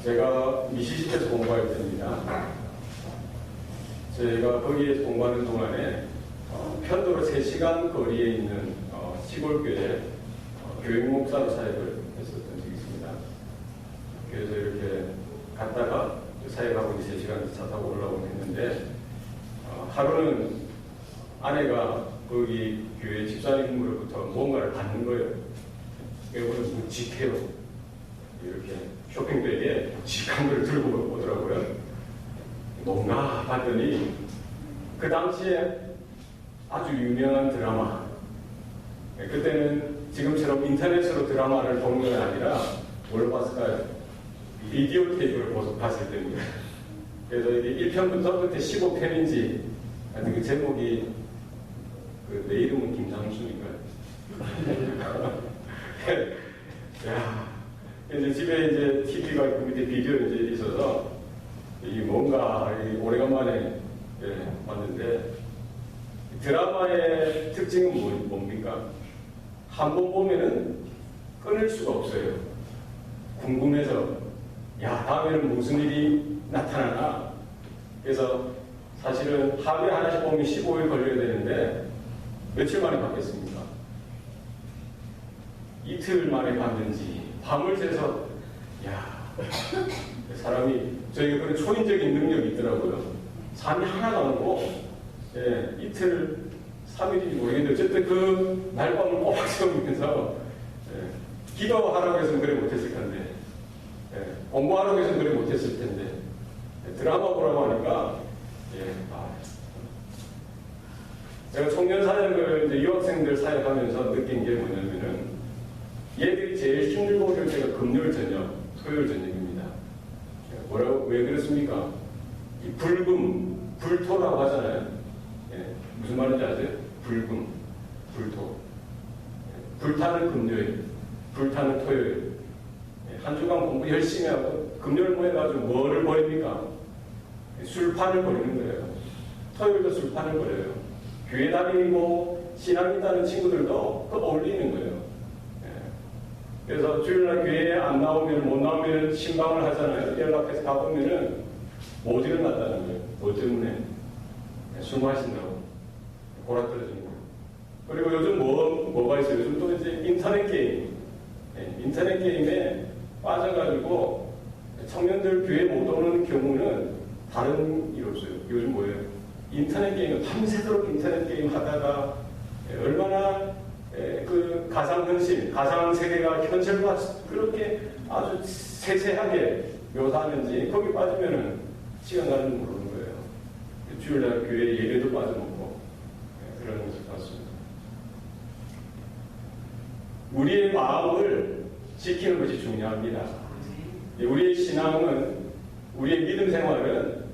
제가 미시시피에서 공부할 때입니다. 제가 거기에서 공부하는 동안에 편도로 3시간 거리에 있는 시골교회 교육 목사로 사역을 했었던 적이 있습니다. 그래서 이렇게 갔다가 사역하고 3시간 차 타고 올라오고 했는데 하루는 아내가 거기 교회 집사님으로부터 뭔가를 받는 거예요. 그래서 묵직해요. 이렇게 쇼핑백에 묵직한 걸 들고 오더라고요. 뭔가 봤더니 그 당시에 아주 유명한 드라마, 그때는 지금처럼 인터넷으로 드라마를 보는 건 아니라 뭘 봤을까요? 비디오 테이프를 봤을 때입니다. 그래서 이게 1편부터 끝에 15편인지 하여튼 그 제목이 내 이름은 김상수니까요. 야, 이제 집에 이제 TV가 있고 밑에 비디오 이제 있어서 이 뭔가 오래간만에 봤는데 드라마의 특징은 뭡니까? 한 번 보면은 끊을 수가 없어요. 궁금해서 야, 다음에는 무슨 일이 나타나나. 그래서 사실은 하루에 하나씩 보면 15일 걸려야 되는데 며칠 만에 봤겠습니까? 이틀 만에 봤는지 밤을 새서 야, 사람이 저희가 그런 초인적인 능력이 있더라고요. 잠이 하나가 안 오고 이틀 3일인지 모르겠는데 어쨌든 그 날밤을 꼬박 세우면서 기도하라고 해서는 그래 못했을 텐데 공부하라고 해서는 그래 못했을 텐데 드라마 보라고 하니까 제가 청년 사역을 이제 유학생들 사역하면서 느낀 게 뭐냐면은 얘들이 제일 힘들고 어려울 때가 금요일 저녁, 토요일 저녁입니다. 왜 그렇습니까? 이 불토라고 하잖아요. 무슨 말인지 아세요? 불토. 불타는 금요일, 불타는 토요일. 한 주간 공부 열심히 하고 금요일 모여가지고 뭐를 버립니까? 술판을 버리는 거예요. 토요일도 술판을 버려요. 교회 다니고 신앙 있다는 친구들도 그 어울리는 거예요. 그래서 주일날 교회에 안 나오면 못 나오면 신방을 하잖아요. 연락해서 가보면은 못 일어났다는 거예요. 뭐 때문에? 술 마신다고. 골아떨어지는 거예요. 그리고 요즘 뭐가 있어요? 요즘 또 이제 인터넷 게임. 인터넷 게임에 빠져가지고 청년들 교회 못 오는 경우는 다른 일 없어요. 요즘 뭐예요? 인터넷 게임, 밤새도록 인터넷 게임 하다가 얼마나 그 가상현실, 가상세계가 현실과 그렇게 아주 세세하게 묘사하는지 거기 빠지면은 시간 가는 줄 모르는 거예요. 주일날 교회 예배도 빠져먹고 그런 모습 같습니다. 우리의 마음을 지키는 것이 중요합니다. 우리의 신앙은, 우리의 믿음 생활은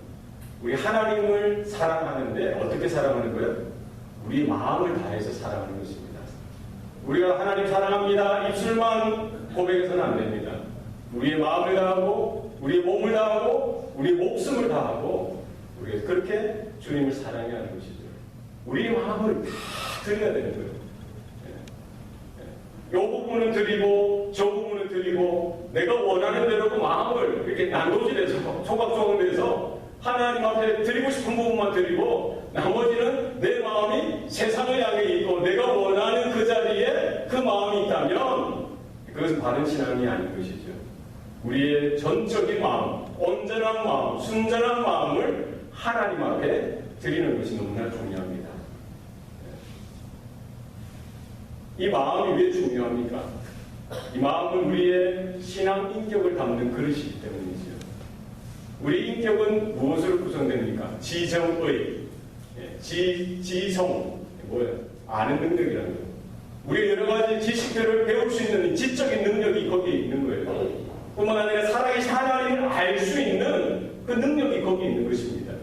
우리 하나님을 사랑하는데 어떻게 사랑하는 거예요? 우리 마음을 다해서 사랑하는 것입니다. 우리가 하나님 사랑합니다. 입술만 고백해서는 안 됩니다. 우리의 마음을 다하고, 우리의 몸을 다하고, 우리의 목숨을 다하고, 우리가 그렇게 주님을 사랑해야 하는 것이죠. 우리의 마음을 다 드려야 되는 거예요. 이 부분은 드리고, 저 부분은 드리고, 내가 원하는 대로 그 마음을 이렇게 난도질해서, 조각조각내서 하나님 앞에 드리고 싶은 부분만 드리고 나머지는 내 마음이 세상을 향해 있고 내가 원하는 그 자리에 그 마음이 있다면 그것은 바른 신앙이 아닌 것이죠. 우리의 전적인 마음, 온전한 마음, 순전한 마음을 하나님 앞에 드리는 것이 너무나 중요합니다. 이 마음이 왜 중요합니까? 이 마음은 우리의 신앙 인격을 담는 그릇이기 때문이죠. 우리 인격은 무엇으로 구성됩니까? 지정의, 지성, 뭐예요? 아는 능력이라는 거예요. 우리 여러 가지 지식들을 배울 수 있는 지적인 능력이 거기에 있는 거예요. 뿐만 아니라 살아계신 하나님을 알 수 있는 그 능력이 거기에 있는 것입니다.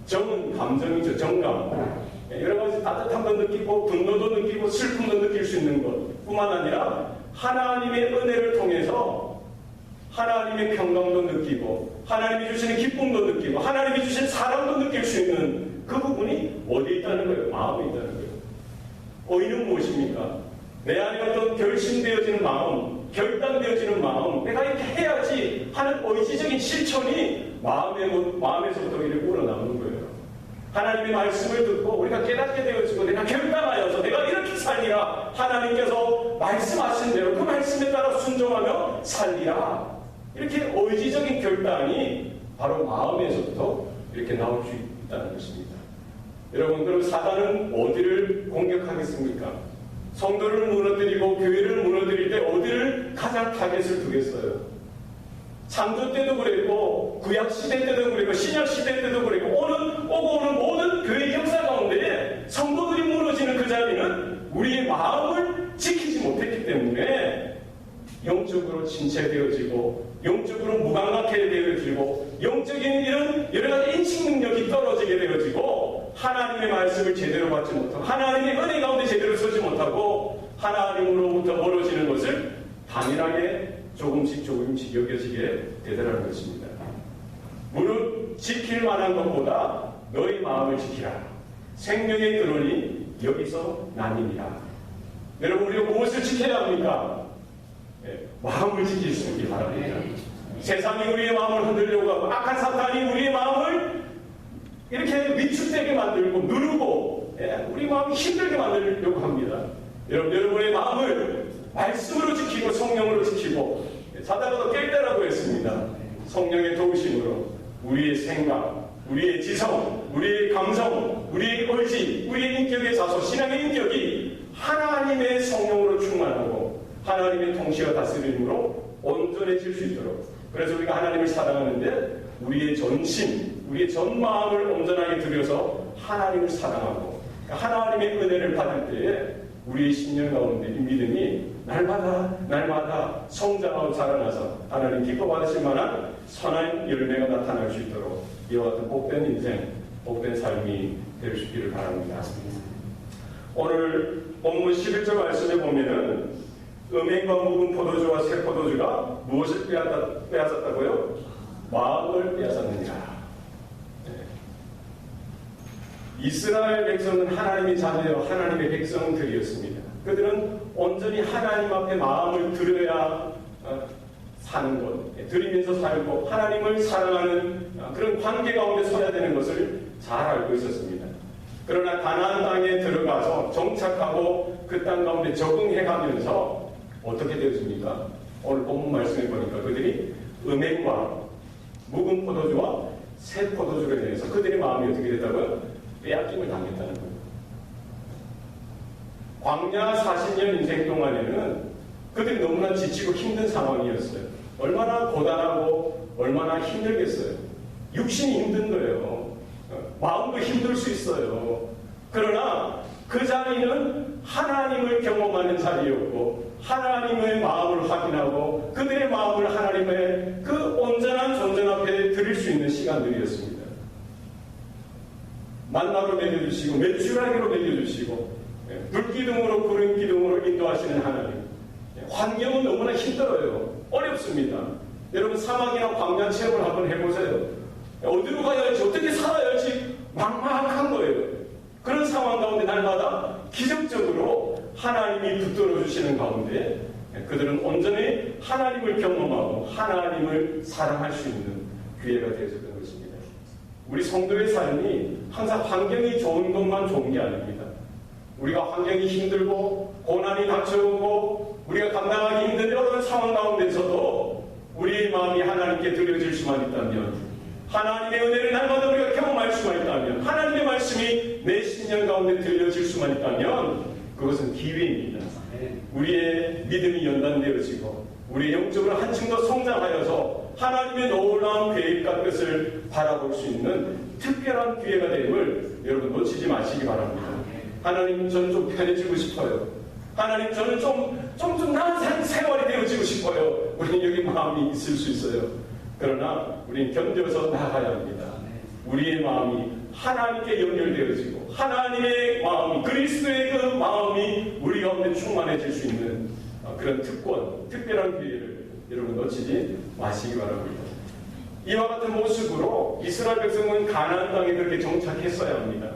정은 감정이죠, 정감. 여러 가지 따뜻함도 느끼고, 분노도 느끼고, 슬픔도 느낄 수 있는 것 뿐만 아니라 하나님의 은혜를 통해서 하나님의 평강도 느끼고 하나님이 주시는 기쁨도 느끼고 하나님이 주신 사랑도 느낄 수 있는 그 부분이 어디에 있다는 거예요? 마음에 있다는 거예요. 의는 무엇입니까? 내 안에 어떤 결심되어지는 마음, 결단되어지는 마음, 내가 이렇게 해야지 하는 의지적인 실천이 마음에서부터 이렇게 우러나오는 거예요. 하나님의 말씀을 듣고 우리가 깨닫게 되어지고 내가 결단하여서 내가 이렇게 살리라. 하나님께서 말씀하신 대로 그 말씀에 따라 순종하며 살리라. 이렇게 의지적인 결단이 바로 마음에서부터 이렇게 나올 수 있다는 것입니다. 여러분, 그럼 사단은 어디를 공격하겠습니까? 성도를 무너뜨리고 교회를 무너뜨릴 때 어디를 가장 타겟을 두겠어요? 창조 때도 그랬고 구약 시대 때도 그랬고 신약 시대 때도 그랬고 오는 모든 교회 역사 가운데 성도들이 무너지는 그 자리는 우리의 마음을 지키지 못했기 때문에 영적으로 침체되어지고 영적으로 무감각하게 되어지고 영적인 이런 여러 가지 인식 능력이 떨어지게 되어지고 하나님의 말씀을 제대로 받지 못하고 하나님의 은혜 가운데 제대로 서지 못하고 하나님으로부터 멀어지는 것을 당연하게 조금씩 여겨지게 되더라는 것입니다. 무릇 지킬 만한 것보다 너희 마음을 지키라. 생명의 근원이 여기서 나님이라. 여러분, 우리가 무엇을 지켜야 합니까? 마음을 지킬 수 있기 바랍니다. 세상이 우리의 마음을 흔들려고 하고 악한 사탄이 우리의 마음을 이렇게 위축되게 만들고 누르고 우리 마음이 힘들게 만들려고 합니다. 여러분의 마음을 말씀으로 지키고 성령으로 지키고 사단도 깰 때라고 했습니다. 성령의 도우심으로 우리의 생각, 우리의 지성, 우리의 감성, 우리의 의지, 우리의 인격의 자소, 신앙의 인격이 하나님의 성령으로 충만하고 하나님의 통치와 다스림으로 온전해질 수 있도록, 그래서 우리가 하나님을 사랑하는데 우리의 전심, 우리의 전 마음을 온전하게 들여서 하나님을 사랑하고 하나님의 은혜를 받을 때에 우리의 신령 가운데 이 믿음이 날마다 성장하고 자라나서 하나님 기뻐 받으실 만한 선한 열매가 나타날 수 있도록 이와 같은 복된 인생, 복된 삶이 될 수 있기를 바랍니다. 오늘 본문 11절 말씀에 보면은 음행과 묵은 포도주와 새 포도주가 무엇을 빼앗았다고요? 마음을 빼앗았느니라. 이스라엘 백성은 하나님의 자녀요 하나님의 백성들이었습니다. 그들은 온전히 하나님 앞에 마음을 들여야 사는 것, 드리면서 살고 하나님을 사랑하는 그런 관계 가운데 서야 되는 것을 잘 알고 있었습니다. 그러나 가나안 땅에 들어가서 정착하고 그 땅 가운데 적응해가면서 어떻게 되었습니까? 오늘 본문 말씀해 보니까 그들이 음행과 묵은 포도주와 새 포도주에 대해서 그들의 마음이 어떻게 됐다고요? 빼앗김을 당했다는 거예요. 광야 40년 인생 동안에는 그들이 너무나 지치고 힘든 상황이었어요. 얼마나 고단하고 얼마나 힘들겠어요. 육신이 힘든 거예요. 마음도 힘들 수 있어요. 그러나 그 자리는 하나님을 경험하는 자리였고 하나님의 마음을 확인하고 그들의 마음을 하나님의 그 온전한 존재 앞에 드릴 수 있는 시간들이었습니다. 만나로 먹여주시고 메추라기로 먹여주시고 불기둥으로 구름 기둥으로 인도하시는 하나님. 환경은 너무나 힘들어요. 어렵습니다. 여러분 사막이나 광야 체험을 한번 해보세요. 어디로 가야 할지 어떻게 살아야 할지 막막한 거예요. 그런 상황 가운데 날마다 기적적으로 하나님이 붙들어 주시는 가운데 그들은 온전히 하나님을 경험하고 하나님을 사랑할 수 있는 기회가 되어졌던 것입니다. 우리 성도의 삶이 항상 환경이 좋은 것만 좋은 게 아닙니다. 우리가 환경이 힘들고 고난이 닥쳐오고 우리가 감당하기 힘든 이런 상황 가운데서도 우리의 마음이 하나님께 드려질 수만 있다면, 하나님의 은혜를 날마다 우리가 경험할 수만 있다면, 하나님의 말씀이 내 신령 가운데 들려질 수만 있다면 그것은 기회입니다. 우리의 믿음이 연단되어지고 우리의 영적으로 한층 더 성장하여서 하나님의 놀라운 계획과 뜻을 바라볼 수 있는 특별한 기회가 됨을 여러분 놓치지 마시기 바랍니다. 하나님, 저는 좀 편해지고 싶어요. 하나님, 저는 좀 나은 생활이 되어지고 싶어요. 우리는 여기 마음이 있을 수 있어요. 그러나 우리는 견뎌서 나아가야 합니다. 우리의 마음이 하나님께 연결되어지고 하나님의 마음이, 그리스도의 그 마음이 우리 가운데 충만해질 수 있는 그런 특별한 기회를 여러분 놓치지 마시기 바랍니다. 이와 같은 모습으로 이스라엘 백성은 가나안 땅에 그렇게 정착했어야 합니다.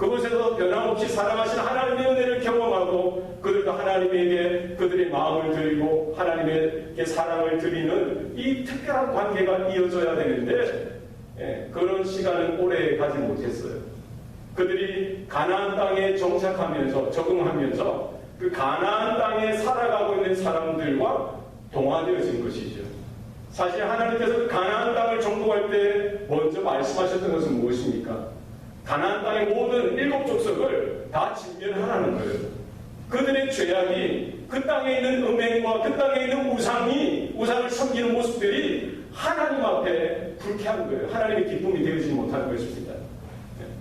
그곳에서 변함없이 사랑하신 하나님의 은혜를 경험하고 그들도 하나님에게 그들의 마음을 드리고 하나님에게 사랑을 드리는 이 특별한 관계가 이어져야 되는데 그런 시간은 오래 가지 못했어요. 그들이 가나안 땅에 정착하면서 적응하면서 그 가나안 땅에 살아가고 있는 사람들과 동화되어진 것이죠. 사실 하나님께서 그 가나안 땅을 정복할 때 먼저 말씀하셨던 것은 무엇입니까? 가나안 땅의 모든 7 족속을 다 진멸하라는 거예요. 그들의 죄악이 그 땅에 있는 음행과 그 땅에 있는 우상을 섬기는 모습들이 하나님 앞에 불쾌한 거예요. 하나님의 기쁨이 되어지지 못하는 것입니다.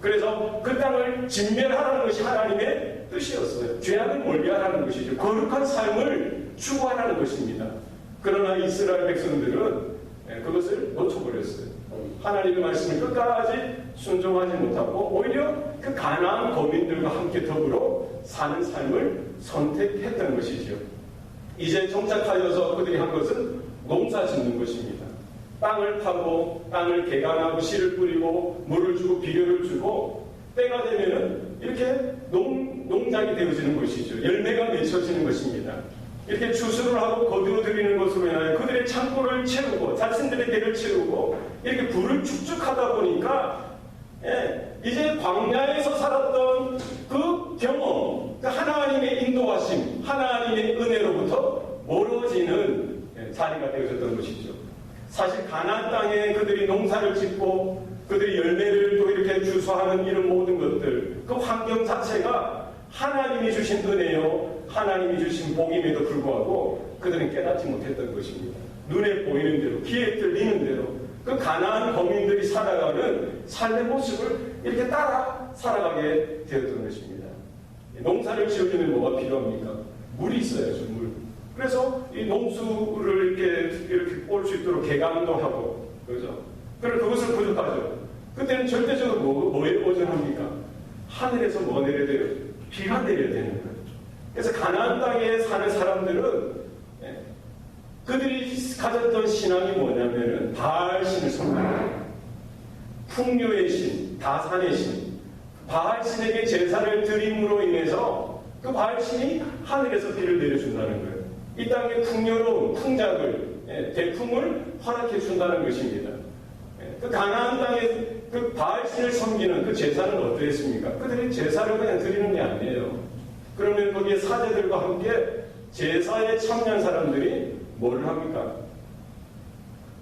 그래서 그 땅을 진멸하라는 것이 하나님의 뜻이었어요. 죄악을 멀리하라는 것이죠. 거룩한 삶을 추구하라는 것입니다. 그러나 이스라엘 백성들은 그것을 놓쳐버렸어요. 하나님의 말씀을 끝까지 순종하지 못하고 오히려 그 가나안 거민들과 함께 더불어 사는 삶을 선택했던 것이죠. 이제 정착하여서 그들이 한 것은 농사 짓는 것입니다. 땅을 파고 땅을 개간하고 씨를 뿌리고 물을 주고 비료를 주고 때가 되면은 이렇게 농작이 되어지는 것이죠. 열매가 맺혀지는 것입니다. 이렇게 추수를 하고 거두어들이는 것으로 인하여 그들의 창고를 채우고 자신들의 배를 채우고 이렇게 부를 축적하다 보니까 이제 광야에서 살았던 그 경험, 그 하나님의 인도하심, 하나님의 은혜로부터 멀어지는 자리가 되어졌던 것이죠. 사실 가나안 땅에 그들이 농사를 짓고 그들이 열매를 또 이렇게 주소하는 이런 모든 것들, 그 환경 자체가 하나님이 주신 은혜요, 하나님이 주신 복임에도 불구하고 그들은 깨닫지 못했던 것입니다. 눈에 보이는 대로, 귀에 들리는 대로 그 가나안 거민들이 살아가는 삶의 모습을 이렇게 따라 살아가게 되었던 것입니다. 농사를 지으려면 뭐가 필요합니까? 물이 있어야죠, 물. 그래서 이 농수를 이렇게 올 수 있도록 개간도 하고, 그렇죠? 그럼 그것을 부족하죠. 그때는 절대적으로 뭐에 의존합니까? 하늘에서 뭐가 내려야 돼요? 비가 내려야 되는 거예요. 그래서 가나안 땅에 사는 사람들은 그들이 가졌던 신앙이 뭐냐면은 바알신을 섬겨요. 풍요의 신, 다산의 신, 바알신에게 제사를 드림으로 인해서 그 바알신이 하늘에서 비를 내려준다는 거예요. 이 땅의 풍요로운 풍작을, 대풍을 허락해 준다는 것입니다. 그 가나안 땅에 그 바알신을 섬기는 그 제사는 어떠했습니까? 그들이 제사를 그냥 드리는 게 아니에요. 그러면 거기에 사제들과 함께 제사에 참여한 사람들이 뭘 합니까?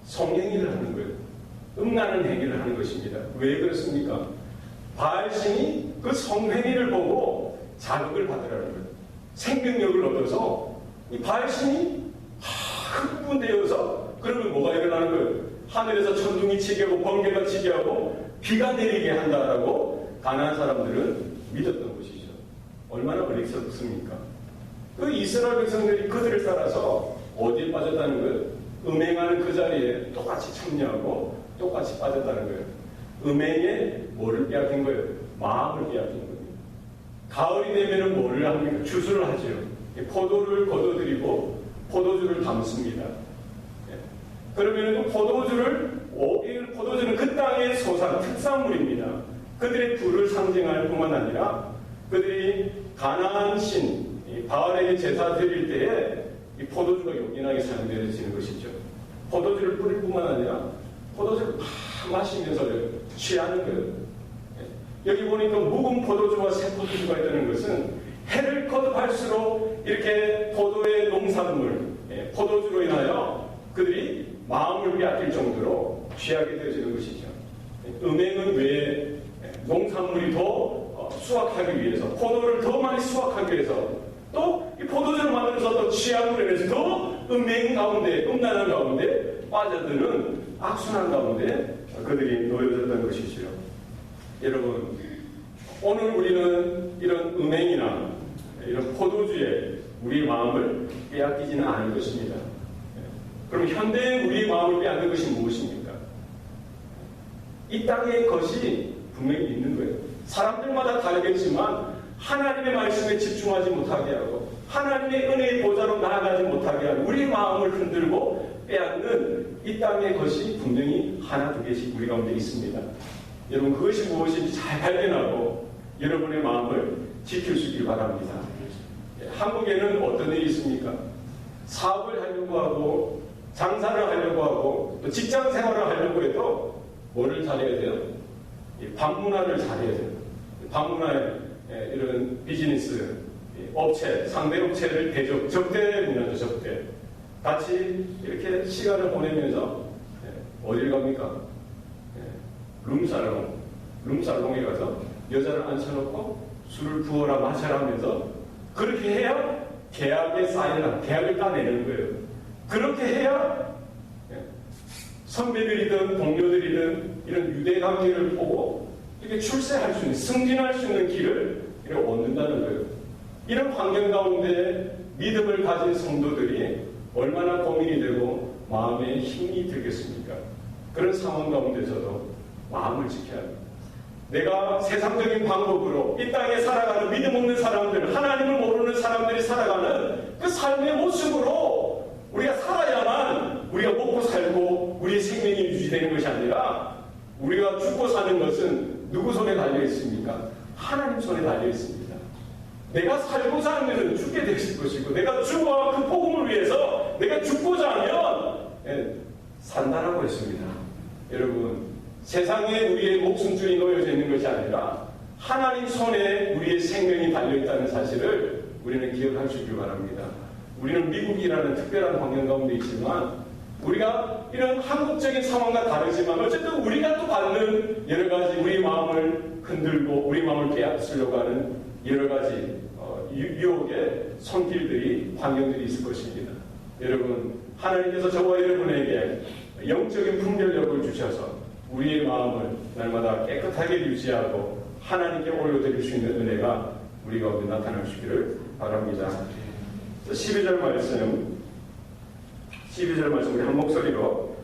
성행위를 하는 거예요. 음란한 행위를 하는 것입니다. 왜 그렇습니까? 바알신이 그 성행위를 보고 자극을 받으라는 거예요. 생명력을 얻어서 이 바알신이 흥분되어서 그러면 뭐가 일어나는 거예요? 하늘에서 천둥이 치게 하고 번개가 치게 하고 비가 내리게 한다라고 가나안 사람들은 믿었던 것이죠. 얼마나 어리석습니까? 그 이스라엘 백성들이 그들을 따라서 어디에 빠졌다는 거예요? 음행하는 그 자리에 똑같이 참여하고 똑같이 빠졌다는 거예요. 음행에 뭐를 빼앗긴 거예요? 마음을 빼앗긴 거예요. 가을이 되면은 뭐를 합니까? 추수를 하죠. 포도를 거둬들이고 포도주를 담습니다. 그러면 그 포도주는 그 땅의 소산, 특산물입니다. 그들의 부를 상징할 뿐만 아니라 그들이 가나안 신, 바알에게 제사 드릴 때에 이 포도주가 요긴하게 사용되어지는 것이죠. 포도주를 뿌릴 뿐만 아니라 포도주를 막 마시면서 취하는 거예요. 여기 보니까 묵은 포도주와 새 포도주가 있다는 것은 해를 거듭할수록 이렇게 포도의 농산물, 포도주로 인하여 그들이 마음을 빼앗길 정도로 취하게 되어지는 것이죠. 음행은 왜 농산물이 더 수확하기 위해서, 포도를 더 많이 수확하기 위해서, 또 이 포도주를 만들어서 또 취함으로 인해서 더 음행 가운데, 음란한 가운데 빠져드는 악순환 가운데 그들이 놓여졌던 것이죠. 여러분, 오늘 우리는 이런 음행이나 이런 포도주에 우리의 마음을 빼앗기지는 않을 것입니다. 그럼 현대의 우리의 마음을 빼앗는 것이 무엇입니까? 이 땅의 것이 분명히 있는 거예요. 사람들마다 다르겠지만 하나님의 말씀에 집중하지 못하게 하고 하나님의 은혜의 보좌로 나아가지 못하게 하고 우리의 마음을 흔들고 빼앗는 이 땅의 것이 분명히 하나 두 개씩 우리 가운데 있습니다. 여러분, 그것이 무엇인지 잘 발견하고 여러분의 마음을 지킬 수 있길 바랍니다. 한국에는 어떤 일이 있습니까? 사업을 하려고 하고 장사를 하려고 하고 또 직장 생활을 하려고 해도 뭐를 잘해야 돼요? 방문화를 잘해야 돼요. 방문화의 이런 비즈니스 업체, 상대 업체를 접대 문화죠, 접대. 같이 이렇게 시간을 보내면서 어딜 갑니까? 룸살롱에 가서 여자를 앉혀놓고 술을 부어라 마셔라 하면서 그렇게 해야 계약에 사인을, 계약을 따내는 거예요. 그렇게 해야 선배들이든 동료들이든 이런 유대관계를 보고 이렇게 출세할 수 있는, 승진할 수 있는 길을 이렇게 얻는다는 거예요. 이런 환경 가운데 믿음을 가진 성도들이 얼마나 고민이 되고 마음에 힘이 들겠습니까? 그런 상황 가운데서도 마음을 지켜야 합니다. 내가 세상적인 방법으로 이 땅에 살아가는 믿음 없는 사람들, 하나님을 모르는 사람들이 살아가는 그 삶의 모습으로 우리가 살아야만 우리가 먹고 살고 우리의 생명이 유지되는 것이 아니라 우리가 죽고 사는 것은 누구 손에 달려 있습니까? 하나님 손에 달려 있습니다. 내가 살고자 하면 죽게 되실 것이고 내가 죽어 그 복음을 위해서 내가 죽고자 하면 산다라고 했습니다. 여러분, 세상에 우리의 목숨줄이 놓여져 있는 것이 아니라 하나님 손에 우리의 생명이 달려있다는 사실을 우리는 기억할 수 있길 바랍니다. 우리는 미국이라는 특별한 환경 가운데 있지만 우리가 이런 한국적인 상황과 다르지만 어쨌든 우리가 또 받는 여러 가지 우리 마음을 흔들고 우리 마음을 빼앗으려고 하는 여러 가지 유혹의 손길들이 환경들이 있을 것입니다. 여러분, 하나님께서 저와 여러분에게 영적인 분별력을 주셔서 우리의 마음을 날마다 깨끗하게 유지하고 하나님께 올려드릴 수 있는 은혜가 우리 가운데 나타날 수 있기를 바랍니다. 12절 말씀 우리 한 목소리로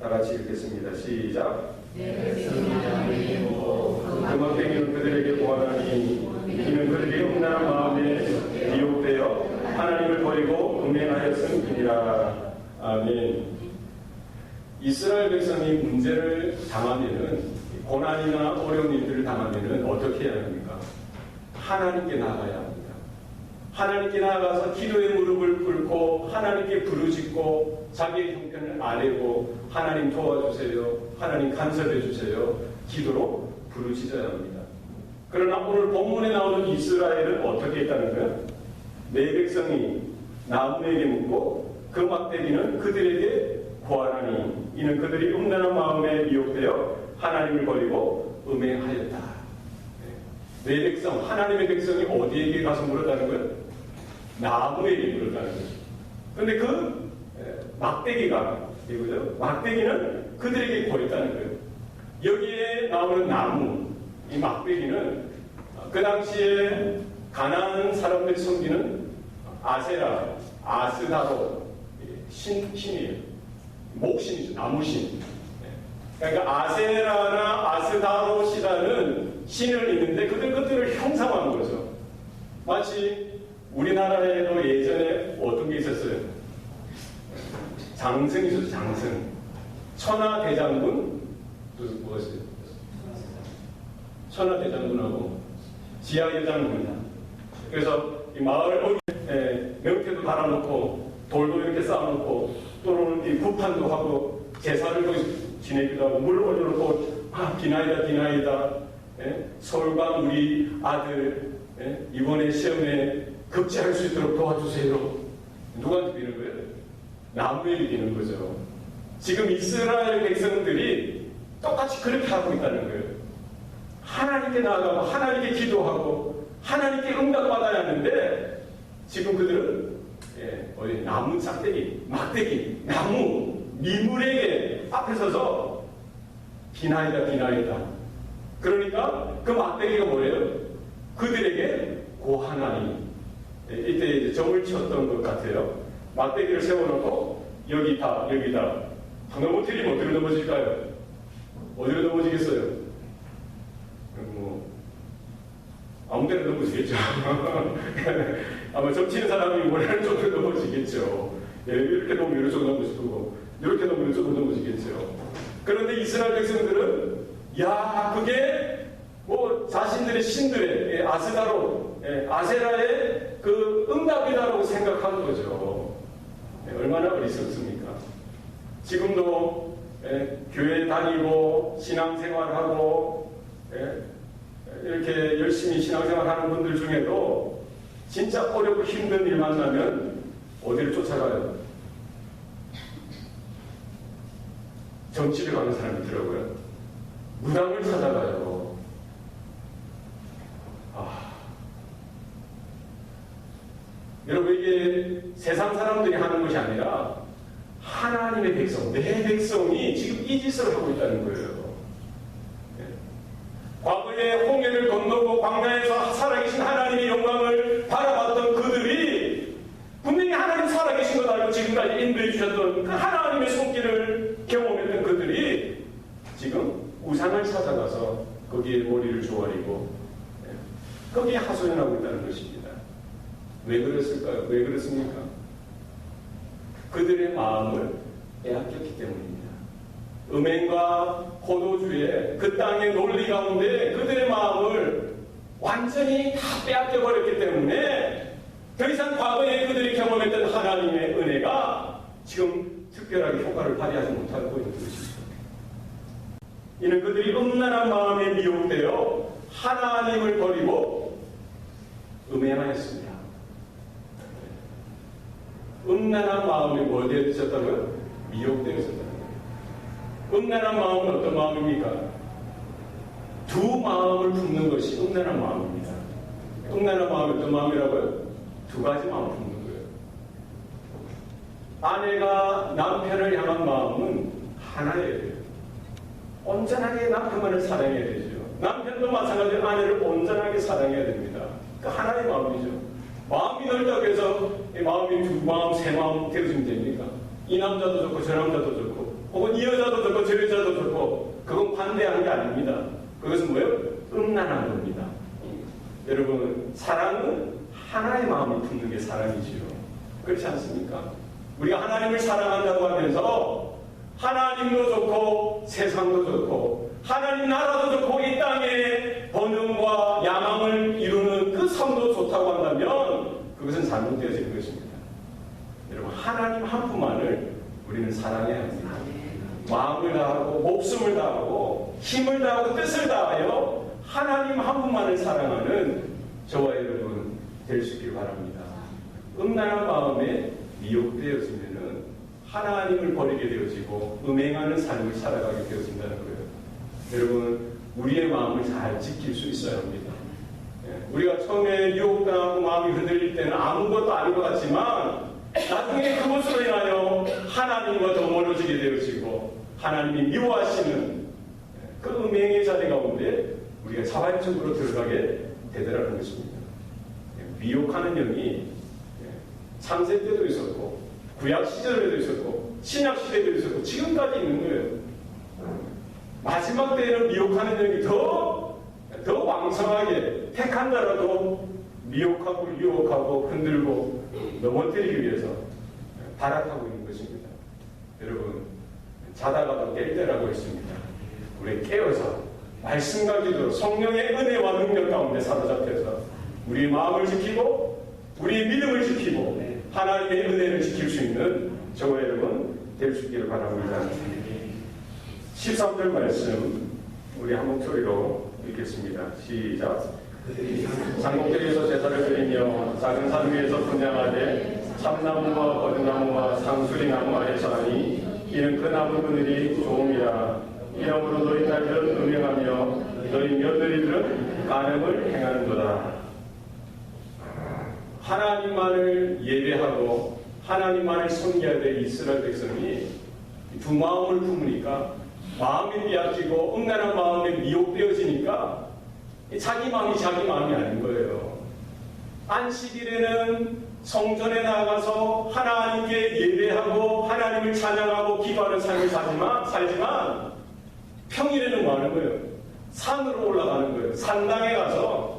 다 같이 읽겠습니다. 시작. 금왕땡이는 그들에게 보아하니 이는 그들이 음란한 마음에 미혹되어 하나님을 버리고 음행하였음이니라. 아멘. 이스라엘 백성이 문제를 당하면은, 고난이나 어려운 일들을 당하면은 어떻게 해야 합니까? 하나님께 나아가야 합니다. 하나님께 나아가서 기도의 무릎을 꿇고 하나님께 부르짖고 자기의 형편을 아뢰고 하나님 도와주세요, 하나님 간섭해 주세요, 기도로 부르짖어야 합니다. 그러나 오늘 본문에 나오는 이스라엘은 어떻게 했다는 거예요? 내 백성이 나무에게 묻고 그 막대기는 그들에게 고하나니 이는 그들이 음란한 마음에 미혹되어 하나님을 버리고 음행하였다. 내 백성, 하나님의 백성이 어디에게 가서 물었다는 거예요? 나무에게 물었다는 거죠. 그런데 그 막대기가 이거죠. 막대기는 그들에게 고했다는 거예요. 여기에 나오는 나무, 이 막대기는 그 당시에 가나안 사람들이 섬기는 아세라, 아스다로 신이에요. 목신이죠. 나무신. 그러니까 아세라나 아스다로시라는 신을 있는데 그들을 형상화한 거죠. 마치 우리나라에도 예전에 어떤 게 있었어요? 장승이 있었죠. 장승. 천하대장군, 또 무엇이요? 천하대장군하고 지하여장군이다. 그래서 이 마을 어귀에 명태도 달아놓고 돌도 이렇게 쌓아놓고 또는 이 구판도 하고 제사를 지내기도 하고 물 올려놓고 비나이다 서울관 우리 아들 이번에 시험에 급제할 수 있도록 도와주세요. 누구한테 비는 거예요? 나무에게 비는 거죠. 지금 이스라엘 백성들이 똑같이 그렇게 하고 있다는 거예요. 하나님께 나아가고 하나님께 기도하고 하나님께 응답받아야 하는데 지금 그들은 어디 나무 짝대기, 막대기, 나무, 미물에게 앞에 서서 비나이다. 그러니까 그 막대기가 뭐예요? 그들에게 고하나니. 이때 이제 점을 치었던 것 같아요. 막대기를 세워놓고 여기다. 넘어뜨리면 어디로 넘어질까요? 어디로 넘어지겠어요? 아무 데나 넘어지겠죠. 아마 점치는 사람이 원하는 쪽으로 넘어지겠죠. 이렇게 넘으면 이런 쪽으로 넘어지고, 이렇게 넘으면 이런 쪽으로 넘어지겠죠. 그런데 이스라엘 백성들은, 그게 자신들의 신들의 아스다로, 아세라의 그 응답이다라고 생각한 거죠. 얼마나 어리석습니까? 지금도 교회 다니고 신앙생활하고 이렇게 열심히 신앙생활하는 분들 중에도 진짜 어렵고 힘든 일 만나면 어디를 쫓아가요? 정치를 가는 사람이 있더라고요. 무당을 찾아가요. 여러분, 이게 세상 사람들이 하는 것이 아니라 하나님의 백성, 내 백성이 지금 이 짓을 하고 있다는 거예요. 과거에 홍해를 건너고 광야에서 살아계신 하나님의 영광을 바라봤던 그들이 분명히 하나님 살아계신 것 알고 지금까지 인도해 주셨던 그 하나님의 손길을 경험했던 그들이 지금 우상을 찾아가서 거기에 머리를 조아리고 거기에 하소연하고 있다는 것입니다. 왜 그랬을까요? 왜 그렇습니까? 그들의 마음을 빼앗겼기 때문입니다. 음행과 포도주의 그 땅의 논리 가운데 그들의 마음을 완전히 다 빼앗겨버렸기 때문에 더 이상 과거에 그들이 경험했던 하나님의 은혜가 지금 특별하게 효과를 발휘하지 못하고 있는 것입니다. 이는 그들이 음란한 마음에 미혹되어 하나님을 버리고 음행하였습니다. 음란한 마음에 뭐에 드셨다고요? 미혹되어 있었다는 거예요. 음란한 마음은 어떤 마음입니까? 두 마음을 품는 것이 음란한 마음입니다. 음란한 마음이 어떤 마음이라고요? 두 가지 마음을 품는 거예요. 아내가 남편을 향한 마음은 하나여야 돼요. 온전하게 남편만을 사랑해야 되죠. 남편도 마찬가지로 아내를 온전하게 사랑해야 됩니다. 그 하나의 마음이죠. 마음이 넓다고 해서 마음이 두 마음, 세 마음 되어지면 됩니까? 이 남자도 좋고 저 남자도 좋고 혹은 이 여자도 좋고 저 여자도 좋고 그건 반대하는 게 아닙니다. 그것은 뭐예요? 음란한 겁니다. 여러분, 사랑은 하나의 마음을 품는 게 사랑이지요. 그렇지 않습니까? 우리가 하나님을 사랑한다고 하면서 하나님도 좋고 세상도 좋고 하나님 나라도 좋고 이 땅의 번영과 야망을 이루는 그 삶도 좋다고 한다면 그것은 잘못되어지는 것입니다. 여러분, 하나님 한 분만을 우리는 사랑해야 합니다. 마음을 다하고 목숨을 다하고 힘을 다하고 뜻을 다하여 하나님 한 분만을 사랑하는 저와 여러분 될 수 있기를 바랍니다. 음란한 마음에 미혹되어지면은 하나님을 버리게 되어지고 음행하는 삶을 살아가게 되어진다는 거예요. 여러분, 우리의 마음을 잘 지킬 수 있어야 합니다. 우리가 처음에 유혹당하고 마음이 흔들릴 때는 아무것도 아닌 것 같지만 나중에 그것으로 인하여 하나님과 더 멀어지게 되어지고 하나님이 미워하시는 그 음행의 자리 가운데 우리가 자발적으로 들어가게 되더라는 것입니다. 미혹하는 영이 창세 때도 있었고 구약 시절에도 있었고 신약 시대에도 있었고 지금까지 있는 거예요. 마지막 때에는 미혹하는 영이 더 왕성하게 택한 자라도 미혹하고 유혹하고 흔들고 넘어뜨리기 위해서 발악하고 있는 것입니다. 여러분, 자다가도 깰 때라고 했습니다. 우리 깨어서 말씀과 기도로 성령의 은혜와 능력 가운데 사로잡혀서 우리의 마음을 지키고 우리의 믿음을 지키고 하나님의 은혜를 지킬 수 있는 저와 여러분 될 수 있기를 바랍니다. 13절 말씀 우리 한 목소리로 읽겠습니다. 시작. 산곡들에서 제사를 드리며 작은 산 위에서 분양하되 참나무와 거듭나무와 상수리나무 아래서 하니 이는 그 나무 그늘이 좋음이라. 이러므로 너희 딸들은 음행하며 너희 며느리들은 간음을 행하는도다. 하나님만을 예배하고 하나님만을 섬겨야 될 이스라엘 백성이 두 마음을 품으니까 마음이 빼앗기고 음란한 마음에 미혹되어지니까 자기 마음이 아닌 거예요. 안식일에는 성전에 나가서 하나님께 예배하고 하나님을 찬양하고 기도하는 삶을 살지만 평일에는 뭐 하는 거예요? 산으로 올라가는 거예요. 산당에 가서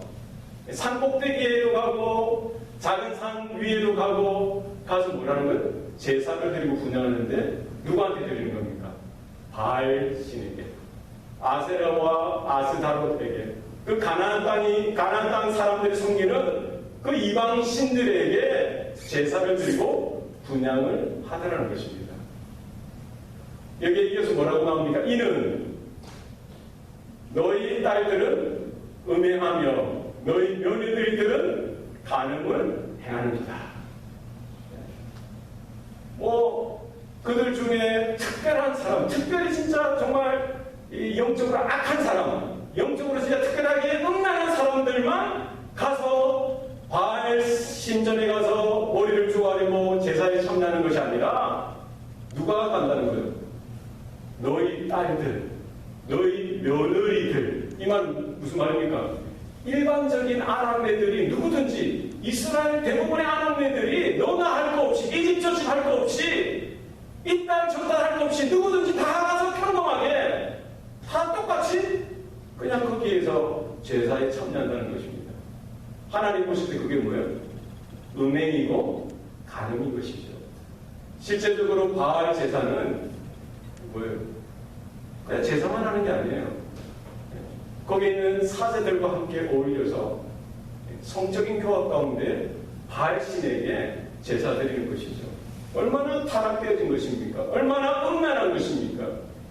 산 꼭대기에도 가고 작은 산 위에도 가서 뭐라는 거예요? 제사를 드리고 분양하는데 누구한테 드리는 겁니까? 바알 신에게, 아세라와 아스다롯에게, 그 가나안 땅 사람들이 섬기는 그 이방 신들에게 제사를 드리고 분향을 하더라는 것입니다. 여기에 이어서 뭐라고 나옵니까? 이는 너희 딸들은 음행하며 너희 며느리들은 간음을 행하는도다. 그들 중에 특별한 사람, 특별히 진짜 정말 영적으로 악한 사람, 영적으로 진짜 특별하게 음란한 사람들만 가서 바알 신전에 가서 머리를 조아리고 제사에 참여하는 것이 아니라 누가 간다는 거예요? 너희 딸들, 너희 며느리들. 이 말은 무슨 말입니까? 일반적인 아람애들이 누구든지 이스라엘 대부분의 아람애들이 너나 할 거 없이 이집저집 할 거 없이 이딸 저딸 할 거 없이 누구든지 다 가서 평범하게 다 똑같이 그냥 거기에서 제사에 참여한다는 것입니다. 하나님 보실 때 그게 뭐예요? 음행이고 간음인 것이죠. 실제적으로 바알 제사는 뭐예요? 그냥 제사만 하는 게 아니에요. 거기에 있는 사제들과 함께 어울려서 성적인 교합 가운데 바알 신에게 제사 드리는 것이죠. 얼마나 타락되어진 것입니까? 얼마나 음란한 것입니까?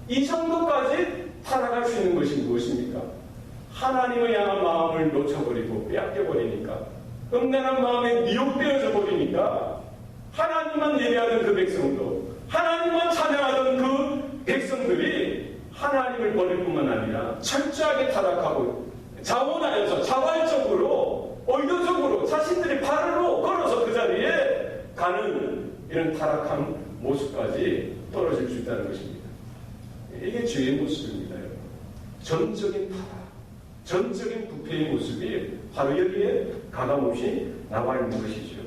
이 정도까지 타락할 수 있는 것이 무엇입니까? 하나님을 향한 마음을 놓쳐버리고 빼앗겨버리니까, 음란한 마음에 미혹되어져 버리니까 하나님만 예배하던 그 백성도, 하나님만 찬양하던 그 백성들이 하나님을 버릴 뿐만 아니라 철저하게 타락하고 자원하여서 자발적으로 의도적으로 자신들의 발으로 걸어서 그 자리에 가는 이런 타락한 모습까지 떨어질 수 있다는 것입니다. 이게 죄의 모습입니다. 전적인 타락, 전적인 부패의 모습이 바로 여기에 가감없이 나와 있는 것이죠.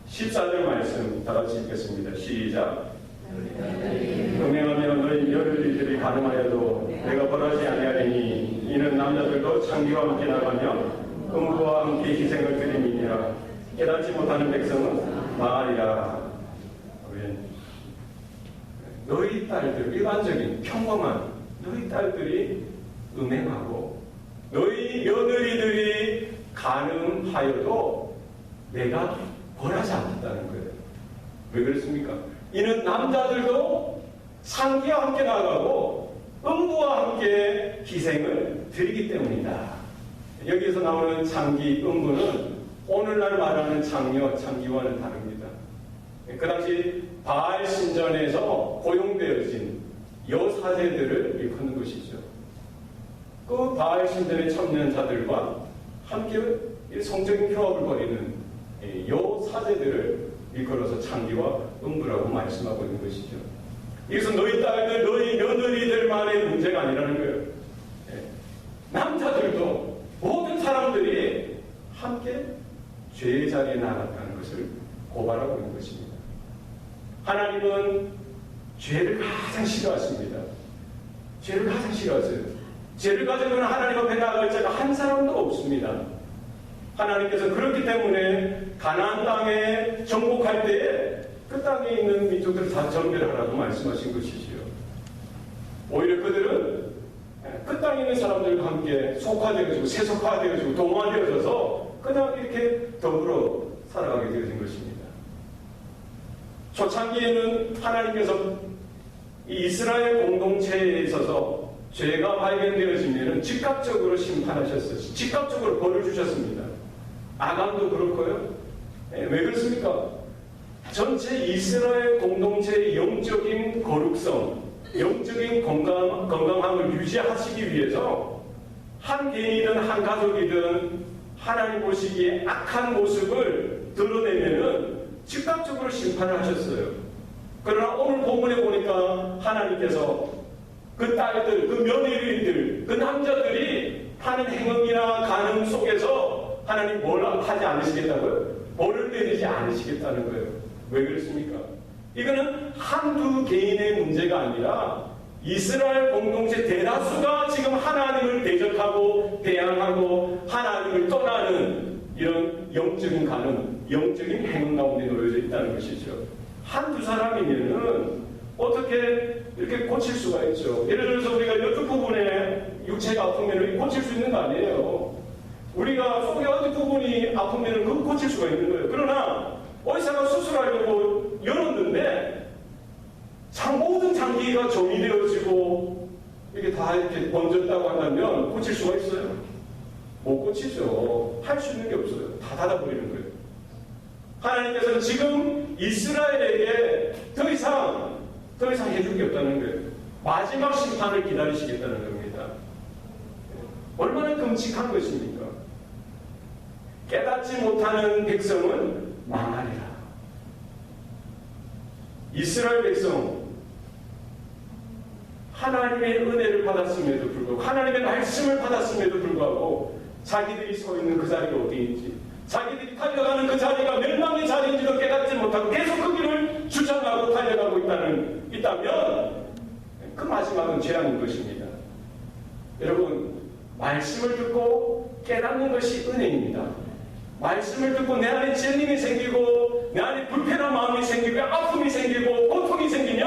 14절 말씀 다 같이 읽겠습니다. 시작. 음행하며 너희 며느리들이 간음하여도 내가 벌하지 아니하리니 이는 남자들도 창기와 함께 나가며 음부와 함께 희생을 드림이니라. 깨닫지 못하는 백성은 망하리라. 너희 딸들, 일반적인 평범한 너희 딸들이 음행하고 너희 며느리들이 간음하여도 내가 벌하지 않겠다는 거예요. 왜 그렇습니까? 이는 남자들도 상기와 함께 나가고 음부와 함께 희생을 드리기 때문이다. 여기에서 나오는 창기, 음부는 오늘날 말하는 창녀, 창기와는 다릅니다. 그 당시 바알 신전에서 고용되어진 여사제들을 일컫는 것이죠. 그 바알 신전의 청년자들과 함께 성적인 교합을 벌이는 여사제들을 일컬어서 창기와 음부라고 말씀하고 있는 것이죠. 이것은 너희 딸들, 너희 며느리들만의 문제가 아니라는 거예요. 남자들도 모든 사람들이 함께 죄의 자리에 나갔다는 것을 고발하고 있는 것입니다. 하나님은 죄를 가장 싫어하십니다. 죄를 가장 싫어하세요. 죄를 가지고는 하나님 앞에 나갈 자가 한 사람도 없습니다. 하나님께서 그렇기 때문에 가나안 땅에 정복할 때에 그 땅에 있는 민족들을 다 정멸하라고 말씀하신 것이지요. 오히려 그들은 그 땅에 있는 사람들과 함께 속화되어지고 세속화되어지고 동화되어져서 그냥 이렇게 더불어 살아가게 되어진 것입니다. 초창기에는 하나님께서 이 이스라엘 공동체에 있어서 죄가 발견되어지면 즉각적으로 심판하셨어요. 즉각적으로 벌을 주셨습니다. 아간도 그렇고요. 왜 그렇습니까? 전체 이스라엘 공동체의 영적인 거룩성, 영적인 건강함을 유지하시기 위해서 한 개인이든 한 가족이든 하나님 보시기에 악한 모습을 드러내면은 즉각적으로 심판을 하셨어요. 그러나 오늘 본문에 보니까 하나님께서 그 딸들, 그 며느리들, 그 남자들이 하는 행동이나 간음 속에서 하나님 뭘 하지 않으시겠다고요? 벌을 내리지 않으시겠다는 거예요. 왜 그렇습니까? 이거는 한두 개인의 문제가 아니라 이스라엘 공동체 대다수가 지금 하나님을 대적하고 대항하고 하나님을 떠나는 이런 영적인 간음, 영적인 행동 가운데 놓여져 있다는 것이죠. 한두 사람이면은 어떻게 이렇게 고칠 수가 있죠. 예를 들어서 우리가 이쪽 부분에 육체가 아프면 고칠 수 있는 거 아니에요. 우리가 속의 어디 부분이 아프면 그거 고칠 수가 있는 거예요. 그러나 의사가 수술하려고 열었는데 모든 장기가 정리되어지고 이게 다 이렇게 번졌다고 한다면 고칠 수가 있어요? 못 고치죠. 할 수 있는 게 없어요. 다 닫아버리는 거예요. 하나님께서는 지금 이스라엘에게 더 이상 해줄 게 없다는 거예요. 마지막 심판을 기다리시겠다는 겁니다. 얼마나 끔찍한 것입니까? 깨닫지 못하는 백성은 망하리라. 이스라엘 백성, 하나님의 은혜를 받았음에도 불구하고, 하나님의 말씀을 받았음에도 불구하고, 자기들이 서 있는 그 자리가 어디인지, 자기들이 달려가는 그 자리가 멸망의 자리인지도 깨닫지 못하고 계속 그 길을 주장하고 달려가고 있다면 그 마지막은 죄악인 것입니다. 여러분, 말씀을 듣고 깨닫는 것이 은혜입니다. 말씀을 듣고 내 안에 찔림이 생기고 내 안에 불편한 마음이 생기고 아픔이 생기고 고통이 생기면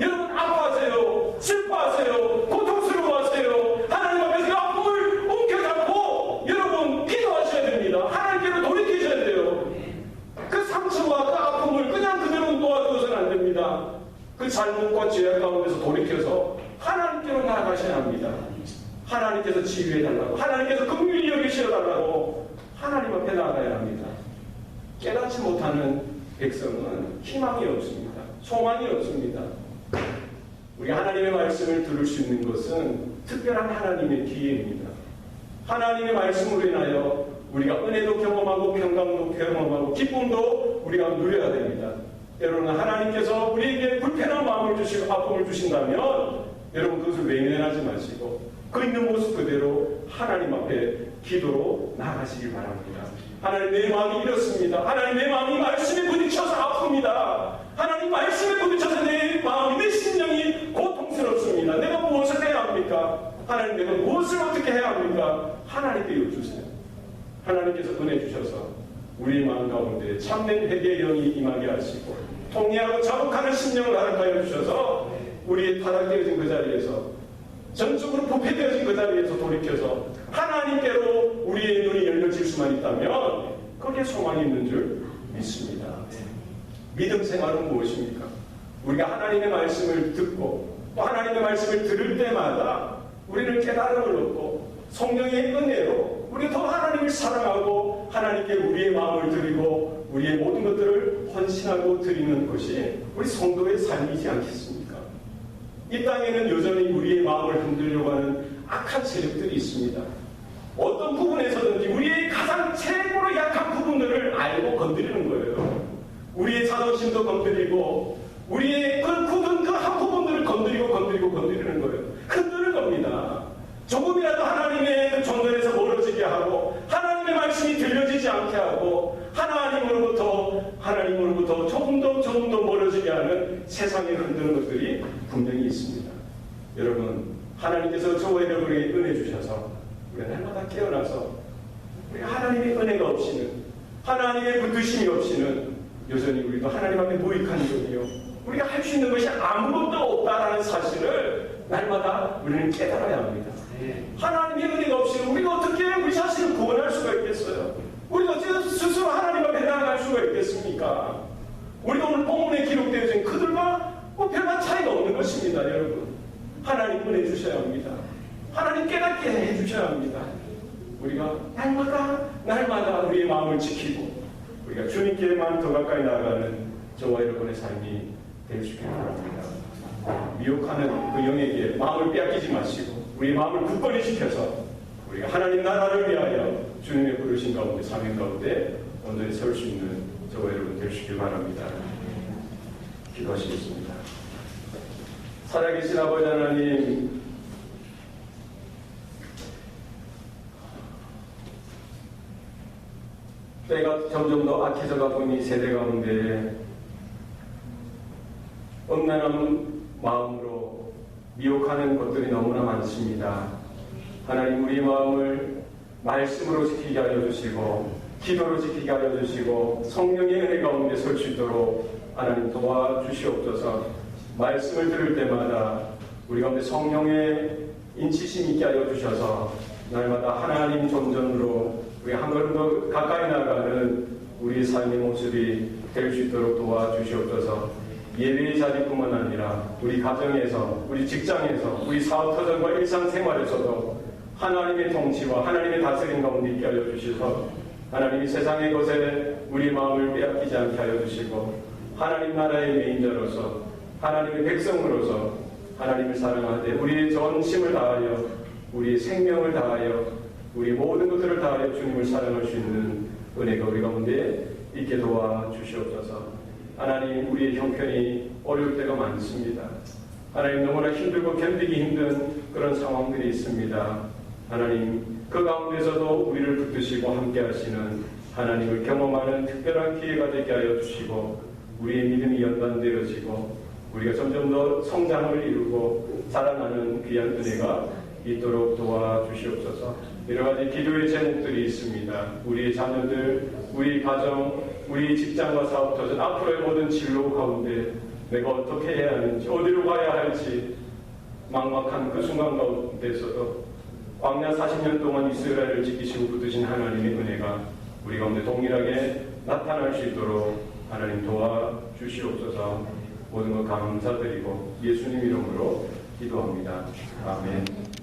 여러분 아파하세요. 슬퍼하세요. 고통스러워하세요. 하나님 앞에서 그 아픔을 움켜잡고 여러분 기도하셔야 됩니다. 하나님께로 돌이키셔야 돼요. 그 상처와 그 아픔을 그냥 그대로 놓아두어서는 안 됩니다. 그 잘못과 죄악 가운데서 돌이켜서 하나님께로 나아가셔야 합니다. 하나님께서 치유해달라고, 하나님께서 긍휼히 여기시어달라고 하나님 앞에 나아가야 합니다. 깨닫지 못하는 백성은 희망이 없습니다. 소망이 없습니다. 우리 하나님의 말씀을 들을 수 있는 것은 특별한 하나님의 기회입니다. 하나님의 말씀으로 인하여 우리가 은혜도 경험하고 평강도 경험하고 기쁨도 우리가 누려야 됩니다. 때로는 하나님께서 우리에게 불편한 마음을 주시고 아픔을 주신다면 여러분 그것을 외면하지 마시고 그 있는 모습 그대로 하나님 앞에 기도로 나아가시길 바랍니다. 하나님 내 마음이 이렇습니다. 하나님 내 마음이 말씀에 부딪혀서 아픕니다. 하나님 말씀에 부딪혀서 내 마음이 내 심령이 고통스럽습니다. 내가 무엇을 해야 합니까? 하나님 내가 무엇을 어떻게 해야 합니까? 하나님께 여쭈세요. 하나님께서 은혜 주셔서 우리 마음 가운데 참된 회개의 영이 임하게 하시고 통회하고 자복하는 심령을 허락하여 주셔서 우리의 타락되어진 그 자리에서 전적으로 부패되어진 그 자리에서 돌이켜서 하나님께로 우리의 눈이 열려질 수만 있다면 그게 소망이 있는 줄 믿습니다. 믿음 생활은 무엇입니까? 우리가 하나님의 말씀을 듣고 또 하나님의 말씀을 들을 때마다 우리는 깨달음을 얻고 성령의 은혜로 우리가 더 하나님을 사랑하고 하나님께 우리의 마음을 드리고 우리의 모든 것들을 헌신하고 드리는 것이 우리 성도의 삶이지 않겠습니까? 이 땅에는 여전히 우리의 마음을 흔들려고 하는 악한 세력들이 있습니다. 어떤 부분에서든지 우리의 가장 최고로 약한 부분들을 알고 건드리는 거예요. 우리의 자존심도 건드리고 우리의 그 굳은 그 한 부분들을 건드리는 거예요. 흔드는 겁니다. 조금이라도 하나님의 그 존전에서 멀어지게 하고 하나님의 말씀이 들려지지 않게 하고 하나님으로부터 조금 더 멀어지게 하는 세상에 흔드는 것들이 분명히 있습니다. 여러분, 하나님께서 저와 여러분에게 은혜 주셔서 우리가 날마다 깨어나서 우리 하나님의 은혜가 없이는 하나님의 붙드심이 없이는 여전히 우리도 하나님 앞에 무익한 종이요 우리가 할 수 있는 것이 아무것도 없다라는 사실을 날마다 우리는 깨달아야 합니다. 하나님의 은혜가 없이는 우리가 어떻게 우리 자신을 구원할 수가 있겠어요? 우리가 어떻게 스스로 하나님 앞에 나아갈 수가 있겠습니까? 우리가 오늘 본문에 기록되어진 그들과 별반 차이가 없는 것입니다. 여러분, 하나님 은혜 주셔야 합니다. 하나님 깨닫게 해주셔야 합니다. 우리가 날마다 우리의 마음을 지키고 우리가 주님께만 더 가까이 나아가는 저와 여러분의 삶이 될 수 있기를 바랍니다. 미혹하는 그 영에게 마음을 빼앗기지 마시고 우리 마음을 굳건히 지켜서 우리가 하나님 나라를 위하여 주님의 부르신 가운데 사명 가운데 온전히 설 수 있는 저와 여러분 될 수 있기를 바랍니다. 기도하시겠습니다. 살아계신 아버지 하나님, 때가 점점 더 악해져 가고 있는 이 세대 가운데 엄난한 마음으로 미혹하는 것들이 너무나 많습니다. 하나님, 우리 마음을 말씀으로 지키게 하여 주시고 기도로 지키게 하여 주시고 성령의 은혜 가운데 설 수 있도록 하나님 도와주시옵소서. 말씀을 들을 때마다 우리 가운데 성령의 인치심 있게 하여 주셔서 날마다 하나님 존전으로 우리 한 걸음 더 가까이 나아가는 우리 삶의 모습이 될 수 있도록 도와주시옵소서. 예배의 자리뿐만 아니라 우리 가정에서, 우리 직장에서, 우리 사업 터전과 일상생활에서도 하나님의 통치와 하나님의 다스림 가운데 있게 하여 주셔서 하나님이 세상의 것에 우리 마음을 빼앗기지 않게 하여 주시고 하나님 나라의 메인자로서 하나님의 백성으로서 하나님을 사랑하되 우리의 전심을 다하여 우리의 생명을 다하여 우리 모든 것들을 다하여 주님을 사랑할 수 있는 은혜가 우리 가운데 있게 도와주시옵소서. 하나님, 우리의 형편이 어려울 때가 많습니다. 하나님, 너무나 힘들고 견디기 힘든 그런 상황들이 있습니다. 하나님, 그 가운데서도 우리를 붙드시고 함께 하시는 하나님을 경험하는 특별한 기회가 되게 하여 주시고 우리의 믿음이 연단되어지고 우리가 점점 더 성장을 이루고 자라나는 귀한 은혜가 있도록 도와주시옵소서. 여러 가지 기도의 제목들이 있습니다. 우리의 자녀들, 우리 가정, 우리 직장과 사업 터전, 앞으로의 모든 진로 가운데 내가 어떻게 해야 하는지, 어디로 가야 할지 막막한 그 순간 가운데서도 광야 40년 동안 이스라엘을 지키시고 붙드신 하나님의 은혜가 우리 가운데 동일하게 나타날 수 있도록 하나님 도와주시옵소서. 모든 것 감사드리고 예수님 이름으로 기도합니다. 아멘.